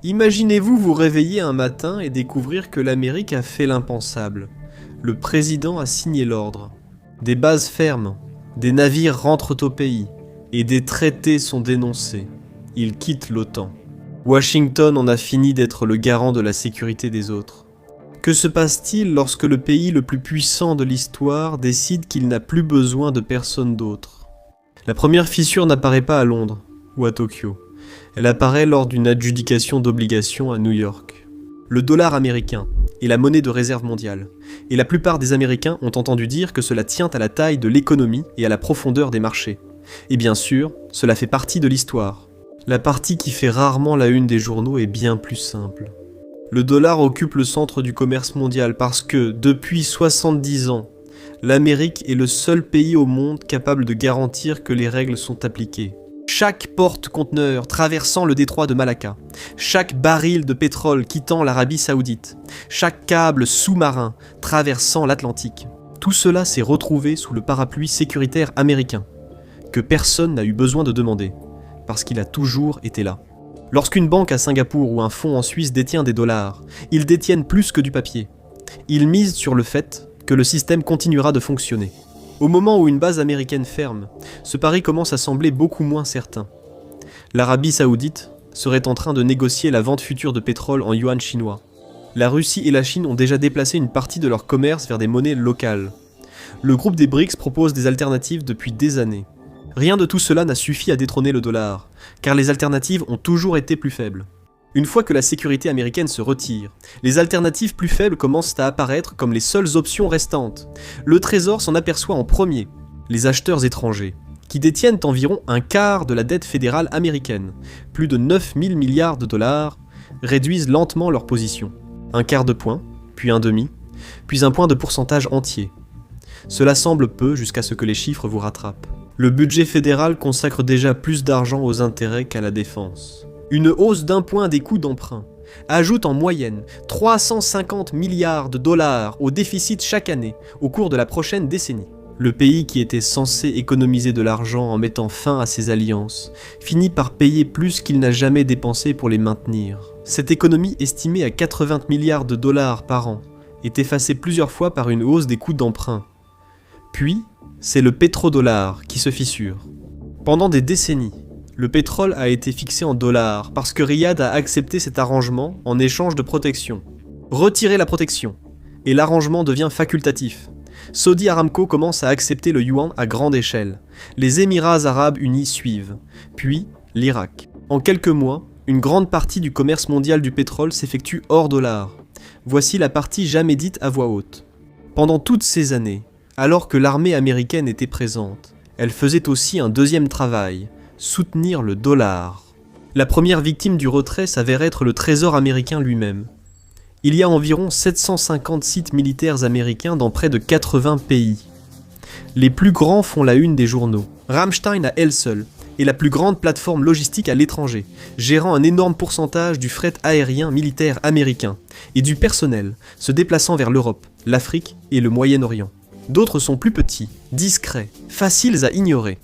Imaginez-vous vous réveiller un matin et découvrir que l'Amérique a fait l'impensable. Le président a signé l'ordre. Des bases ferment, des navires rentrent au pays, et des traités sont dénoncés. Il quitte l'OTAN. Washington en a fini d'être le garant de la sécurité des autres. Que se passe-t-il lorsque le pays le plus puissant de l'histoire décide qu'il n'a plus besoin de personne d'autre? La première fissure n'apparaît pas à Londres ou à Tokyo. Elle apparaît lors d'une adjudication d'obligations à New York. Le dollar américain est la monnaie de réserve mondiale, et la plupart des Américains ont entendu dire que cela tient à la taille de l'économie et à la profondeur des marchés. Et bien sûr, cela fait partie de l'histoire. La partie qui fait rarement la une des journaux est bien plus simple. Le dollar occupe le centre du commerce mondial parce que, depuis 70 ans, l'Amérique est le seul pays au monde capable de garantir que les règles sont appliquées. Chaque porte-conteneur traversant le détroit de Malacca, chaque baril de pétrole quittant l'Arabie Saoudite, chaque câble sous-marin traversant l'Atlantique, tout cela s'est retrouvé sous le parapluie sécuritaire américain, que personne n'a eu besoin de demander, parce qu'il a toujours été là. Lorsqu'une banque à Singapour ou un fonds en Suisse détient des dollars, ils détiennent plus que du papier. Ils misent sur le fait que le système continuera de fonctionner. Au moment où une base américaine ferme, ce pari commence à sembler beaucoup moins certain. L'Arabie Saoudite serait en train de négocier la vente future de pétrole en yuan chinois. La Russie et la Chine ont déjà déplacé une partie de leur commerce vers des monnaies locales. Le groupe des BRICS propose des alternatives depuis des années. Rien de tout cela n'a suffi à détrôner le dollar, car les alternatives ont toujours été plus faibles. Une fois que la sécurité américaine se retire, les alternatives plus faibles commencent à apparaître comme les seules options restantes. Le Trésor s'en aperçoit en premier, les acheteurs étrangers, qui détiennent environ un quart de la dette fédérale américaine, plus de 9 000 milliards de dollars, réduisent lentement leur position. Un quart de point, puis un demi, puis un point de pourcentage entier. Cela semble peu jusqu'à ce que les chiffres vous rattrapent. Le budget fédéral consacre déjà plus d'argent aux intérêts qu'à la défense. Une hausse d'1 point des coûts d'emprunt ajoute en moyenne 350 milliards de dollars au déficit chaque année au cours de la prochaine décennie. Le pays qui était censé économiser de l'argent en mettant fin à ses alliances finit par payer plus qu'il n'a jamais dépensé pour les maintenir. Cette économie estimée à 80 milliards de dollars par an est effacée plusieurs fois par une hausse des coûts d'emprunt. Puis, c'est le pétrodollar qui se fissure. Pendant des décennies, le pétrole a été fixé en dollars parce que Riyad a accepté cet arrangement en échange de protection. Retirez la protection, et l'arrangement devient facultatif. Saudi Aramco commence à accepter le yuan à grande échelle. Les Émirats arabes unis suivent, puis l'Irak. En quelques mois, une grande partie du commerce mondial du pétrole s'effectue hors dollar. Voici la partie jamais dite à voix haute. Pendant toutes ces années, alors que l'armée américaine était présente, elle faisait aussi un deuxième travail, soutenir le dollar. La première victime du retrait s'avère être le Trésor américain lui-même. Il y a environ 750 sites militaires américains dans près de 80 pays. Les plus grands font la une des journaux. Ramstein à elle seule est la plus grande plateforme logistique à l'étranger, gérant un énorme pourcentage du fret aérien militaire américain et du personnel se déplaçant vers l'Europe, l'Afrique et le Moyen-Orient. D'autres sont plus petits, discrets, faciles à ignorer.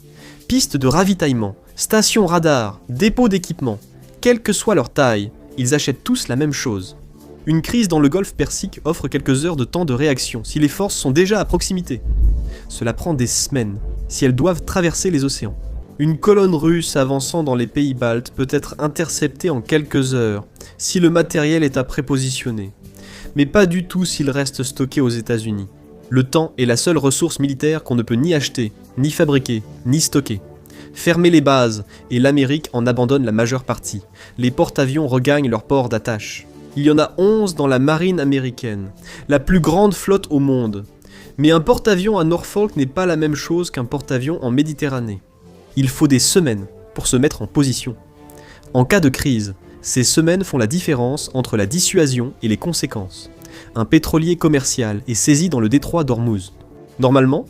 Pistes de ravitaillement, stations radar, dépôts d'équipement, quelle que soit leur taille, ils achètent tous la même chose. Une crise dans le golfe Persique offre quelques heures de temps de réaction si les forces sont déjà à proximité. Cela prend des semaines si elles doivent traverser les océans. Une colonne russe avançant dans les pays baltes peut être interceptée en quelques heures si le matériel est à prépositionner, mais pas du tout s'il reste stocké aux États-Unis. Le temps est la seule ressource militaire qu'on ne peut ni acheter, ni fabriquer, ni stocker. Fermez les bases, et l'Amérique en abandonne la majeure partie. Les porte-avions regagnent leur port d'attache. Il y en a 11 dans la marine américaine, la plus grande flotte au monde. Mais un porte-avions à Norfolk n'est pas la même chose qu'un porte-avions en Méditerranée. Il faut des semaines pour se mettre en position. En cas de crise, ces semaines font la différence entre la dissuasion et les conséquences. Un pétrolier commercial est saisi dans le détroit d'Ormuz. Normalement,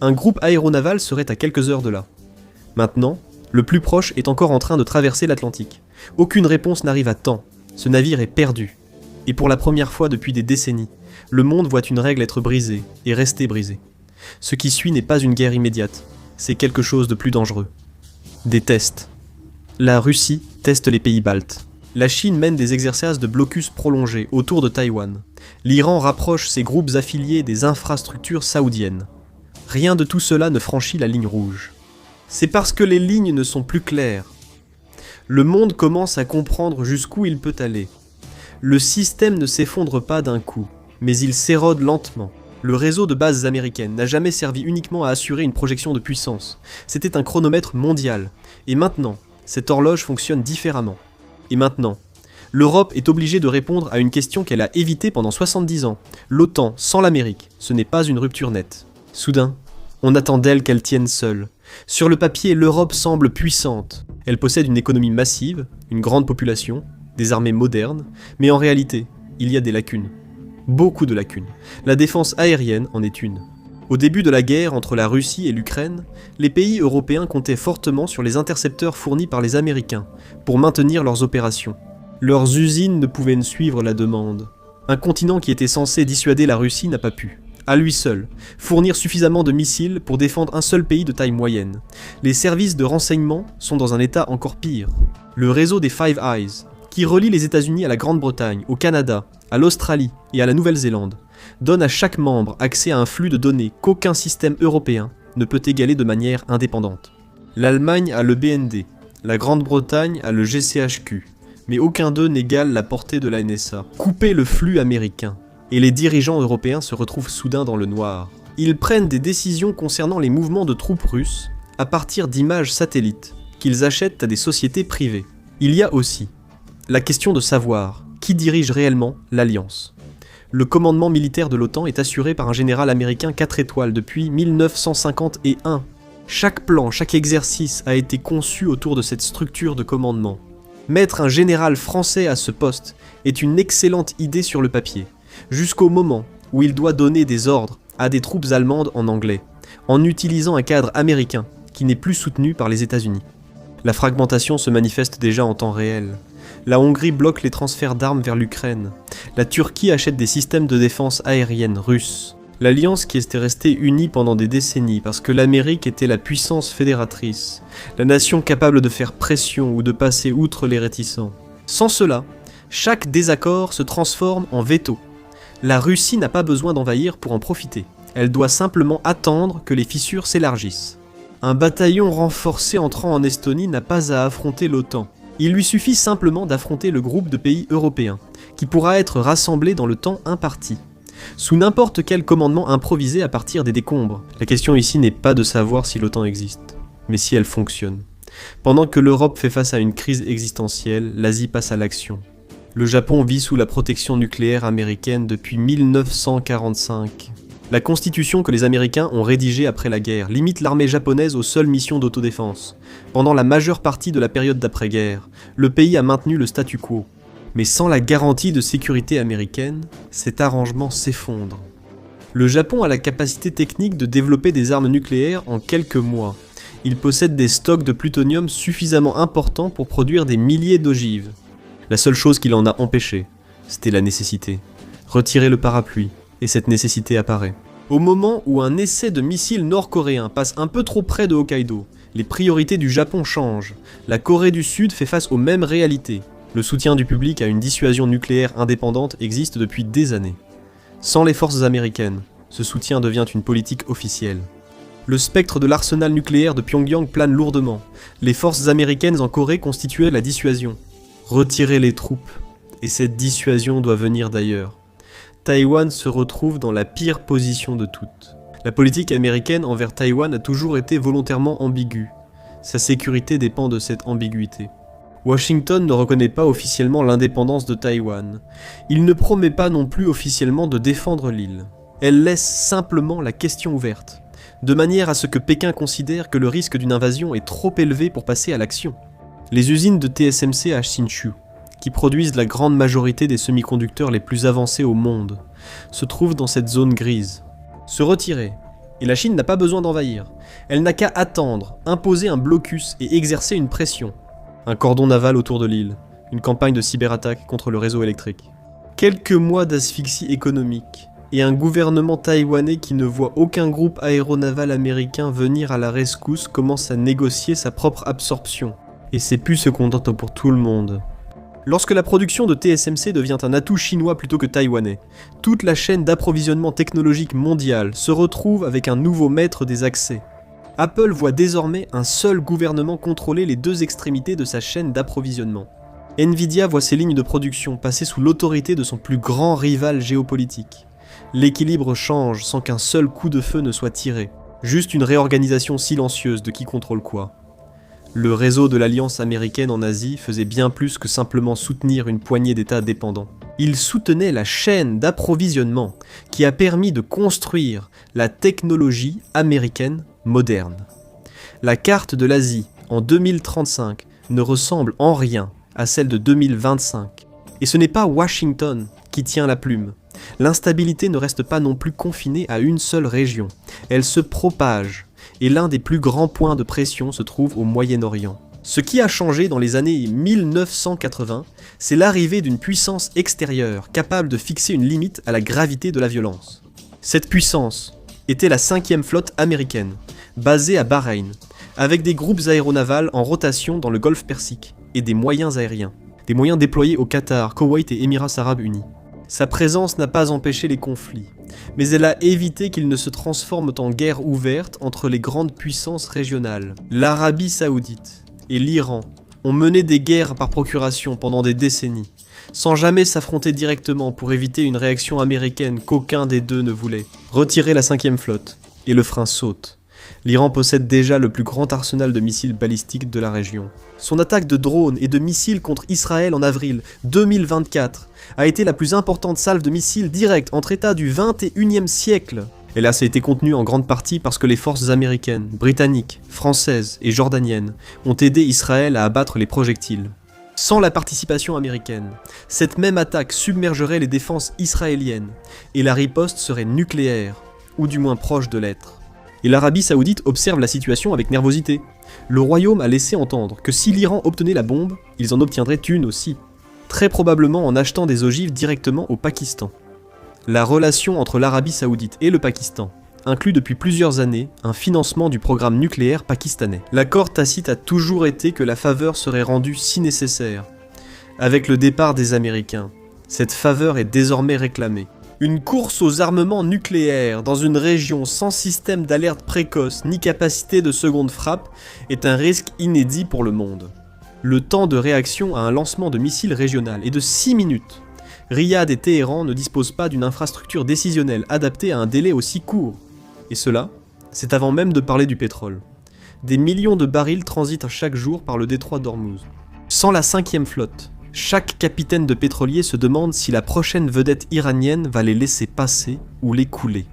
un groupe aéronaval serait à quelques heures de là. Maintenant, le plus proche est encore en train de traverser l'Atlantique. Aucune réponse n'arrive à temps. Ce navire est perdu. Et pour la première fois depuis des décennies, le monde voit une règle être brisée et rester brisée. Ce qui suit n'est pas une guerre immédiate, c'est quelque chose de plus dangereux. Des tests. La Russie teste les pays baltes. La Chine mène des exercices de blocus prolongés autour de Taïwan. L'Iran rapproche ses groupes affiliés des infrastructures saoudiennes. Rien de tout cela ne franchit la ligne rouge. C'est parce que les lignes ne sont plus claires. Le monde commence à comprendre jusqu'où il peut aller. Le système ne s'effondre pas d'un coup, mais il s'érode lentement. Le réseau de bases américaines n'a jamais servi uniquement à assurer une projection de puissance. C'était un chronomètre mondial. Et maintenant, cette horloge fonctionne différemment. Et maintenant, l'Europe est obligée de répondre à une question qu'elle a évitée pendant 70 ans. L'OTAN sans l'Amérique, ce n'est pas une rupture nette. Soudain, on attend d'elle qu'elle tienne seule. Sur le papier, l'Europe semble puissante. Elle possède une économie massive, une grande population, des armées modernes, mais en réalité, il y a des lacunes. Beaucoup de lacunes. La défense aérienne en est une. Au début de la guerre entre la Russie et l'Ukraine, les pays européens comptaient fortement sur les intercepteurs fournis par les Américains pour maintenir leurs opérations. Leurs usines ne pouvaient suivre la demande. Un continent qui était censé dissuader la Russie n'a pas pu, à lui seul, fournir suffisamment de missiles pour défendre un seul pays de taille moyenne. Les services de renseignement sont dans un état encore pire. Le réseau des Five Eyes, qui relie les États-Unis à la Grande-Bretagne, au Canada, à l'Australie et à la Nouvelle-Zélande, donne à chaque membre accès à un flux de données qu'aucun système européen ne peut égaler de manière indépendante. L'Allemagne a le BND, la Grande-Bretagne a le GCHQ, mais aucun d'eux n'égale la portée de la NSA. Couper le flux américain, et les dirigeants européens se retrouvent soudain dans le noir. Ils prennent des décisions concernant les mouvements de troupes russes à partir d'images satellites qu'ils achètent à des sociétés privées. Il y a aussi la question de savoir qui dirige réellement l'Alliance. Le commandement militaire de l'OTAN est assuré par un général américain 4 étoiles depuis 1951. Chaque plan, chaque exercice a été conçu autour de cette structure de commandement. Mettre un général français à ce poste est une excellente idée sur le papier, jusqu'au moment où il doit donner des ordres à des troupes allemandes en anglais, en utilisant un cadre américain qui n'est plus soutenu par les États-Unis. La fragmentation se manifeste déjà en temps réel. La Hongrie bloque les transferts d'armes vers l'Ukraine. La Turquie achète des systèmes de défense aérienne russes. L'alliance qui était restée unie pendant des décennies parce que l'Amérique était la puissance fédératrice, la nation capable de faire pression ou de passer outre les réticents. Sans cela, chaque désaccord se transforme en veto. La Russie n'a pas besoin d'envahir pour en profiter. Elle doit simplement attendre que les fissures s'élargissent. Un bataillon renforcé entrant en Estonie n'a pas à affronter l'OTAN. Il lui suffit simplement d'affronter le groupe de pays européens, qui pourra être rassemblé dans le temps imparti, sous n'importe quel commandement improvisé à partir des décombres. La question ici n'est pas de savoir si l'OTAN existe, mais si elle fonctionne. Pendant que l'Europe fait face à une crise existentielle, l'Asie passe à l'action. Le Japon vit sous la protection nucléaire américaine depuis 1945. La constitution que les Américains ont rédigée après la guerre limite l'armée japonaise aux seules missions d'autodéfense. Pendant la majeure partie de la période d'après-guerre, le pays a maintenu le statu quo. Mais sans la garantie de sécurité américaine, cet arrangement s'effondre. Le Japon a la capacité technique de développer des armes nucléaires en quelques mois. Il possède des stocks de plutonium suffisamment importants pour produire des milliers d'ogives. La seule chose qui l'en a empêché, c'était la nécessité. Retirer le parapluie, et cette nécessité apparaît. Au moment où un essai de missile nord-coréen passe un peu trop près de Hokkaido, les priorités du Japon changent. La Corée du Sud fait face aux mêmes réalités. Le soutien du public à une dissuasion nucléaire indépendante existe depuis des années. Sans les forces américaines, ce soutien devient une politique officielle. Le spectre de l'arsenal nucléaire de Pyongyang plane lourdement. Les forces américaines en Corée constituaient la dissuasion. Retirer les troupes, et cette dissuasion doit venir d'ailleurs. Taïwan se retrouve dans la pire position de toutes. La politique américaine envers Taïwan a toujours été volontairement ambiguë. Sa sécurité dépend de cette ambiguïté. Washington ne reconnaît pas officiellement l'indépendance de Taïwan. Il ne promet pas non plus officiellement de défendre l'île. Elle laisse simplement la question ouverte, de manière à ce que Pékin considère que le risque d'une invasion est trop élevé pour passer à l'action. Les usines de TSMC à Hsinchu, qui produisent la grande majorité des semi-conducteurs les plus avancés au monde, se trouvent dans cette zone grise. Se retirer, et la Chine n'a pas besoin d'envahir. Elle n'a qu'à attendre, imposer un blocus et exercer une pression. Un cordon naval autour de l'île, une campagne de cyberattaque contre le réseau électrique. Quelques mois d'asphyxie économique, et un gouvernement taïwanais qui ne voit aucun groupe aéronaval américain venir à la rescousse commence à négocier sa propre absorption. Et c'est plus ce qu'on entend pour tout le monde. Lorsque la production de TSMC devient un atout chinois plutôt que taïwanais, toute la chaîne d'approvisionnement technologique mondiale se retrouve avec un nouveau maître des accès. Apple voit désormais un seul gouvernement contrôler les deux extrémités de sa chaîne d'approvisionnement. Nvidia voit ses lignes de production passer sous l'autorité de son plus grand rival géopolitique. L'équilibre change sans qu'un seul coup de feu ne soit tiré, juste une réorganisation silencieuse de qui contrôle quoi. Le réseau de l'Alliance américaine en Asie faisait bien plus que simplement soutenir une poignée d'États dépendants. Il soutenait la chaîne d'approvisionnement qui a permis de construire la technologie américaine moderne. La carte de l'Asie en 2035 ne ressemble en rien à celle de 2025. Et ce n'est pas Washington qui tient la plume. L'instabilité ne reste pas non plus confinée à une seule région. Elle se propage. Et l'un des plus grands points de pression se trouve au Moyen-Orient. Ce qui a changé dans les années 1980, c'est l'arrivée d'une puissance extérieure capable de fixer une limite à la gravité de la violence. Cette puissance était la 5e flotte américaine, basée à Bahreïn, avec des groupes aéronavals en rotation dans le golfe Persique et des moyens aériens, des moyens déployés au Qatar, Koweït et Émirats arabes unis. Sa présence n'a pas empêché les conflits, mais elle a évité qu'ils ne se transforment en guerre ouverte entre les grandes puissances régionales. L'Arabie saoudite et l'Iran ont mené des guerres par procuration pendant des décennies, sans jamais s'affronter directement pour éviter une réaction américaine qu'aucun des deux ne voulait. Retirer la 5e flotte, et le frein saute. L'Iran possède déjà le plus grand arsenal de missiles balistiques de la région. Son attaque de drones et de missiles contre Israël en avril 2024 a été la plus importante salve de missiles directs entre États du 21e siècle. Hélas, a été contenue en grande partie parce que les forces américaines, britanniques, françaises et jordaniennes ont aidé Israël à abattre les projectiles. Sans la participation américaine, cette même attaque submergerait les défenses israéliennes et la riposte serait nucléaire, ou du moins proche de l'être. Et l'Arabie saoudite observe la situation avec nervosité. Le royaume a laissé entendre que si l'Iran obtenait la bombe, ils en obtiendraient une aussi. Très probablement en achetant des ogives directement au Pakistan. La relation entre l'Arabie saoudite et le Pakistan inclut depuis plusieurs années un financement du programme nucléaire pakistanais. L'accord tacite a toujours été que la faveur serait rendue si nécessaire. Avec le départ des Américains, cette faveur est désormais réclamée. Une course aux armements nucléaires dans une région sans système d'alerte précoce ni capacité de seconde frappe est un risque inédit pour le monde. Le temps de réaction à un lancement de missiles régional est de 6 minutes. Riyad et Téhéran ne disposent pas d'une infrastructure décisionnelle adaptée à un délai aussi court. Et cela, c'est avant même de parler du pétrole. Des millions de barils transitent chaque jour par le détroit d'Ormuz. Sans la 5e flotte, chaque capitaine de pétrolier se demande si la prochaine vedette iranienne va les laisser passer ou les couler.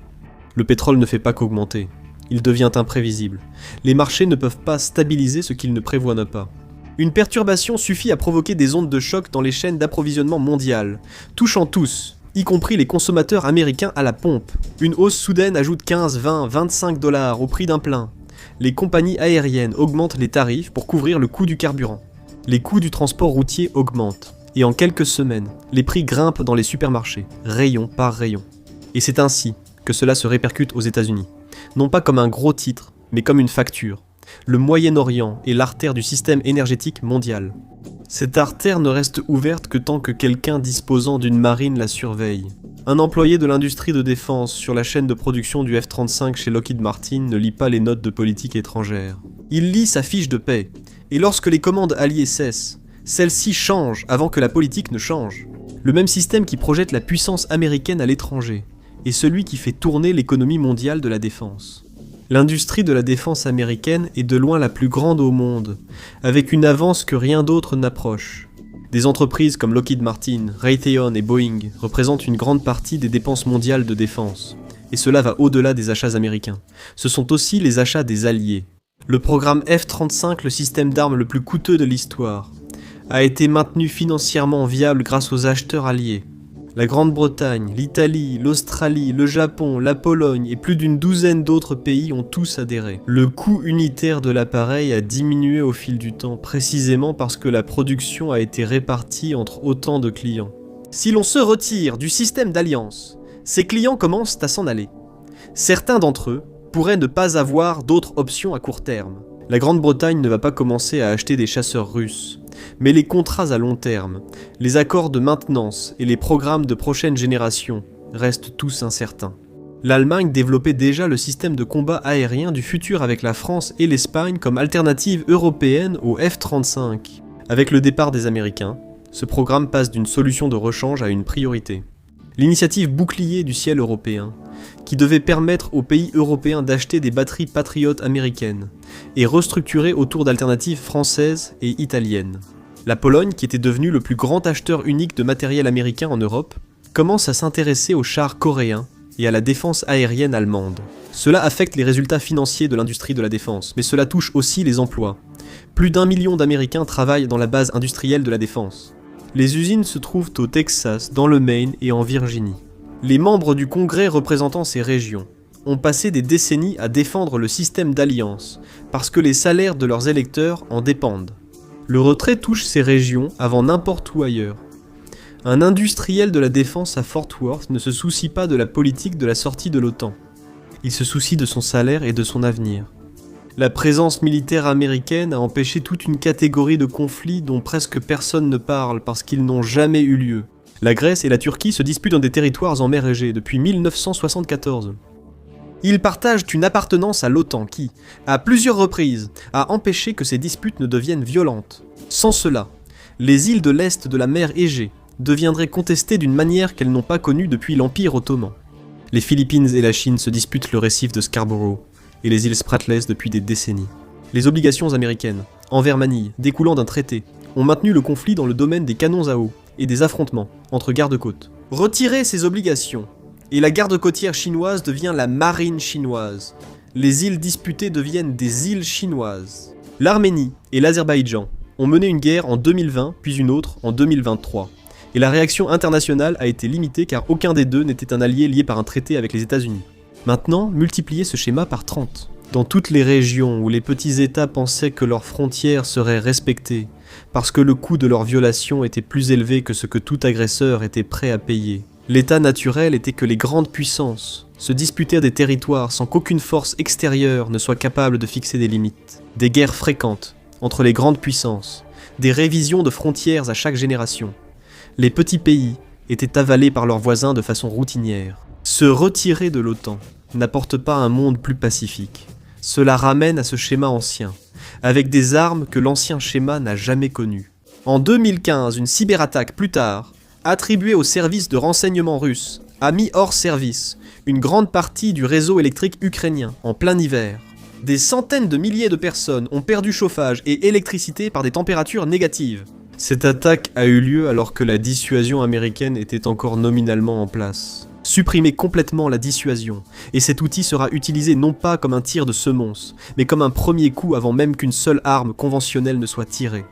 Le pétrole ne fait pas qu'augmenter, il devient imprévisible. Les marchés ne peuvent pas stabiliser ce qu'ils ne prévoient pas. Une perturbation suffit à provoquer des ondes de choc dans les chaînes d'approvisionnement mondiales, touchant tous, y compris les consommateurs américains à la pompe. Une hausse soudaine ajoute 15, 20, 25 $ au prix d'un plein. Les compagnies aériennes augmentent les tarifs pour couvrir le coût du carburant. Les coûts du transport routier augmentent, et en quelques semaines, les prix grimpent dans les supermarchés, rayon par rayon. Et c'est ainsi que cela se répercute aux États-Unis. Non pas comme un gros titre, mais comme une facture. Le Moyen-Orient est l'artère du système énergétique mondial. Cette artère ne reste ouverte que tant que quelqu'un disposant d'une marine la surveille. Un employé de l'industrie de défense sur la chaîne de production du F-35 chez Lockheed Martin ne lit pas les notes de politique étrangère. Il lit sa fiche de paie, et lorsque les commandes alliées cessent, celle-ci change avant que la politique ne change. Le même système qui projette la puissance américaine à l'étranger est celui qui fait tourner l'économie mondiale de la défense. L'industrie de la défense américaine est de loin la plus grande au monde, avec une avance que rien d'autre n'approche. Des entreprises comme Lockheed Martin, Raytheon et Boeing représentent une grande partie des dépenses mondiales de défense. Et cela va au-delà des achats américains. Ce sont aussi les achats des alliés. Le programme F-35, le système d'armes le plus coûteux de l'histoire, a été maintenu financièrement viable grâce aux acheteurs alliés. La Grande-Bretagne, l'Italie, l'Australie, le Japon, la Pologne et plus d'une douzaine d'autres pays ont tous adhéré. Le coût unitaire de l'appareil a diminué au fil du temps, précisément parce que la production a été répartie entre autant de clients. Si l'on se retire du système d'alliance, ces clients commencent à s'en aller. Certains d'entre eux pourraient ne pas avoir d'autres options à court terme. La Grande-Bretagne ne va pas commencer à acheter des chasseurs russes, mais les contrats à long terme, les accords de maintenance et les programmes de prochaine génération restent tous incertains. L'Allemagne développait déjà le système de combat aérien du futur avec la France et l'Espagne comme alternative européenne au F-35. Avec le départ des Américains, ce programme passe d'une solution de rechange à une priorité. L'initiative bouclier du ciel européen, qui devait permettre aux pays européens d'acheter des batteries patriotes américaines, et restructurer autour d'alternatives françaises et italiennes. La Pologne, qui était devenue le plus grand acheteur unique de matériel américain en Europe, commence à s'intéresser aux chars coréens et à la défense aérienne allemande. Cela affecte les résultats financiers de l'industrie de la défense, mais cela touche aussi les emplois. Plus d'1 million d'Américains travaillent dans la base industrielle de la défense. Les usines se trouvent au Texas, dans le Maine et en Virginie. Les membres du Congrès représentant ces régions ont passé des décennies à défendre le système d'alliance, parce que les salaires de leurs électeurs en dépendent. Le retrait touche ces régions avant n'importe où ailleurs. Un industriel de la défense à Fort Worth ne se soucie pas de la politique de la sortie de l'OTAN. Il se soucie de son salaire et de son avenir. La présence militaire américaine a empêché toute une catégorie de conflits dont presque personne ne parle parce qu'ils n'ont jamais eu lieu. La Grèce et la Turquie se disputent dans des territoires en mer Égée depuis 1974. Ils partagent une appartenance à l'OTAN qui, à plusieurs reprises, a empêché que ces disputes ne deviennent violentes. Sans cela, les îles de l'est de la mer Égée deviendraient contestées d'une manière qu'elles n'ont pas connue depuis l'Empire ottoman. Les Philippines et la Chine se disputent le récif de Scarborough et les îles Spratless depuis des décennies. Les obligations américaines, envers Manille, découlant d'un traité, ont maintenu le conflit dans le domaine des canons à eau et des affrontements entre gardes-côtes. Retirer ces obligations, et la garde côtière chinoise devient la marine chinoise. Les îles disputées deviennent des îles chinoises. L'Arménie et l'Azerbaïdjan ont mené une guerre en 2020, puis une autre en 2023. Et la réaction internationale a été limitée car aucun des deux n'était un allié lié par un traité avec les États-Unis. Maintenant, multipliez ce schéma par 30. Dans toutes les régions où les petits États pensaient que leurs frontières seraient respectées, parce que le coût de leur violation était plus élevé que ce que tout agresseur était prêt à payer, l'état naturel était que les grandes puissances se disputèrent des territoires sans qu'aucune force extérieure ne soit capable de fixer des limites. Des guerres fréquentes entre les grandes puissances, des révisions de frontières à chaque génération. Les petits pays étaient avalés par leurs voisins de façon routinière. Se retirer de l'OTAN n'apporte pas un monde plus pacifique. Cela ramène à ce schéma ancien, avec des armes que l'ancien schéma n'a jamais connues. En 2015, une cyberattaque plus tard, attribuée au service de renseignement russe, a mis hors service une grande partie du réseau électrique ukrainien en plein hiver. Des centaines de milliers de personnes ont perdu chauffage et électricité par des températures négatives. Cette attaque a eu lieu alors que la dissuasion américaine était encore nominalement en place. Supprimez complètement la dissuasion, et cet outil sera utilisé non pas comme un tir de semonce, mais comme un premier coup avant même qu'une seule arme conventionnelle ne soit tirée.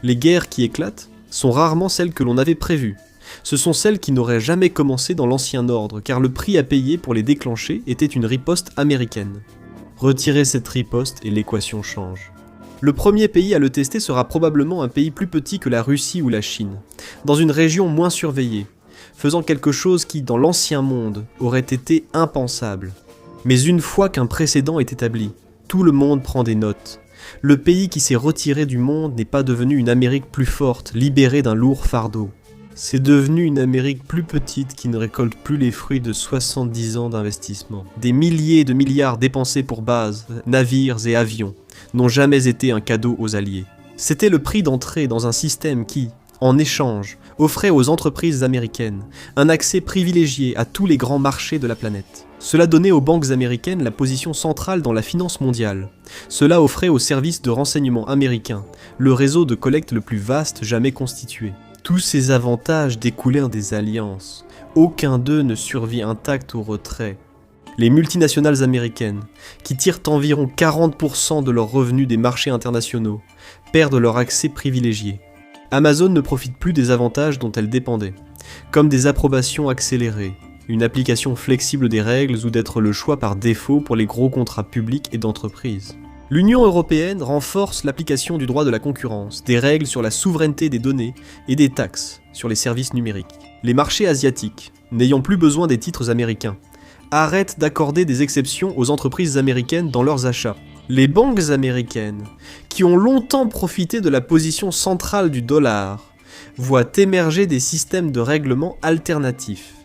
Les guerres qui éclatent sont rarement celles que l'on avait prévues. Ce sont celles qui n'auraient jamais commencé dans l'ancien ordre, car le prix à payer pour les déclencher était une riposte américaine. Retirez cette riposte et l'équation change. Le premier pays à le tester sera probablement un pays plus petit que la Russie ou la Chine, dans une région moins surveillée, faisant quelque chose qui, dans l'ancien monde, aurait été impensable. Mais une fois qu'un précédent est établi, tout le monde prend des notes. Le pays qui s'est retiré du monde n'est pas devenu une Amérique plus forte, libérée d'un lourd fardeau. C'est devenu une Amérique plus petite qui ne récolte plus les fruits de 70 ans d'investissement. Des milliers de milliards dépensés pour bases, navires et avions n'ont jamais été un cadeau aux alliés. C'était le prix d'entrée dans un système qui, en échange, offrait aux entreprises américaines un accès privilégié à tous les grands marchés de la planète. Cela donnait aux banques américaines la position centrale dans la finance mondiale. Cela offrait aux services de renseignement américains le réseau de collecte le plus vaste jamais constitué. Tous ces avantages découlèrent des alliances. Aucun d'eux ne survit intact au retrait. Les multinationales américaines, qui tirent environ 40% de leurs revenus des marchés internationaux, perdent leur accès privilégié. Amazon ne profite plus des avantages dont elle dépendait, comme des approbations accélérées, une application flexible des règles ou d'être le choix par défaut pour les gros contrats publics et d'entreprise. L'Union européenne renforce l'application du droit de la concurrence, des règles sur la souveraineté des données et des taxes sur les services numériques. Les marchés asiatiques, n'ayant plus besoin des titres américains, arrêtent d'accorder des exceptions aux entreprises américaines dans leurs achats. Les banques américaines, qui ont longtemps profité de la position centrale du dollar, voient émerger des systèmes de règlement alternatifs.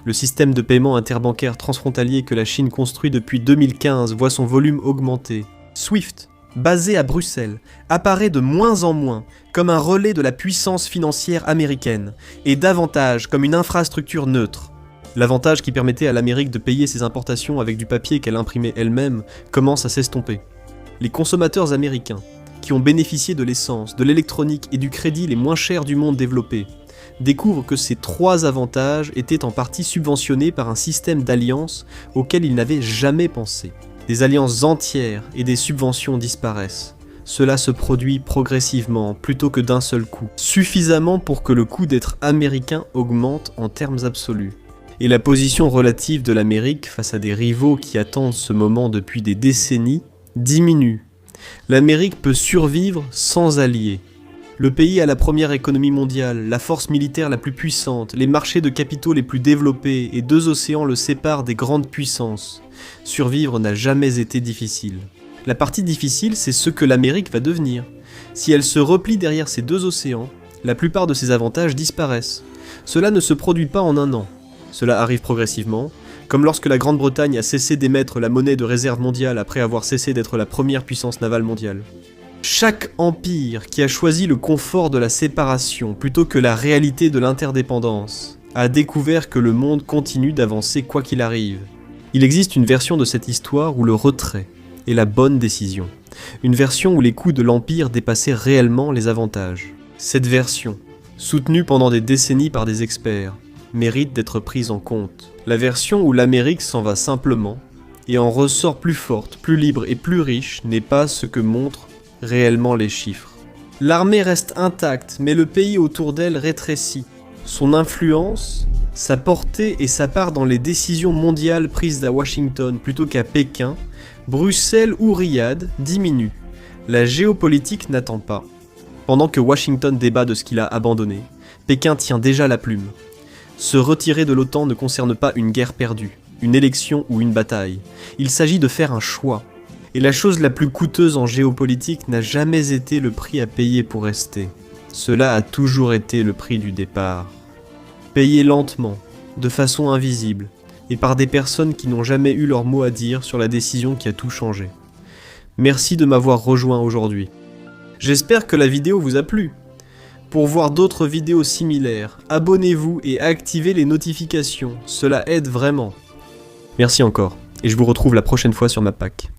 Le système de paiement interbancaire transfrontalier que la Chine construit depuis 2015 voit son volume augmenter. SWIFT, basé à Bruxelles, apparaît de moins en moins comme un relais de la puissance financière américaine et davantage comme une infrastructure neutre. L'avantage qui permettait à l'Amérique de payer ses importations avec du papier qu'elle imprimait elle-même commence à s'estomper. Les consommateurs américains, qui ont bénéficié de l'essence, de l'électronique et du crédit les moins chers du monde développé, découvrent que ces trois avantages étaient en partie subventionnés par un système d'alliances auquel ils n'avaient jamais pensé. Des alliances entières et des subventions disparaissent. Cela se produit progressivement plutôt que d'un seul coup, suffisamment pour que le coût d'être américain augmente en termes absolus. Et la position relative de l'Amérique face à des rivaux qui attendent ce moment depuis des décennies diminue. L'Amérique peut survivre sans alliés. Le pays a la première économie mondiale, la force militaire la plus puissante, les marchés de capitaux les plus développés et 2 océans le séparent des grandes puissances. Survivre n'a jamais été difficile. La partie difficile, c'est ce que l'Amérique va devenir. Si elle se replie derrière ces 2 océans, la plupart de ses avantages disparaissent. Cela ne se produit pas en un an. Cela arrive progressivement, comme lorsque la Grande-Bretagne a cessé d'émettre la monnaie de réserve mondiale après avoir cessé d'être la première puissance navale mondiale. Chaque empire qui a choisi le confort de la séparation plutôt que la réalité de l'interdépendance a découvert que le monde continue d'avancer quoi qu'il arrive. Il existe une version de cette histoire où le retrait est la bonne décision. Une version où les coûts de l'empire dépassaient réellement les avantages. Cette version, soutenue pendant des décennies par des experts, mérite d'être prise en compte. La version où l'Amérique s'en va simplement et en ressort plus forte, plus libre et plus riche n'est pas ce que montrent réellement les chiffres. L'armée reste intacte, mais le pays autour d'elle rétrécit. Son influence, sa portée et sa part dans les décisions mondiales prises à Washington plutôt qu'à Pékin, Bruxelles ou Riyad diminuent. La géopolitique n'attend pas. Pendant que Washington débat de ce qu'il a abandonné, Pékin tient déjà la plume. Se retirer de l'OTAN ne concerne pas une guerre perdue, une élection ou une bataille. Il s'agit de faire un choix. Et la chose la plus coûteuse en géopolitique n'a jamais été le prix à payer pour rester. Cela a toujours été le prix du départ. Payé lentement, de façon invisible, et par des personnes qui n'ont jamais eu leur mot à dire sur la décision qui a tout changé. Merci de m'avoir rejoint aujourd'hui. J'espère que la vidéo vous a plu. Pour voir d'autres vidéos similaires, abonnez-vous et activez les notifications, cela aide vraiment. Merci encore, et je vous retrouve la prochaine fois sur ma PAC.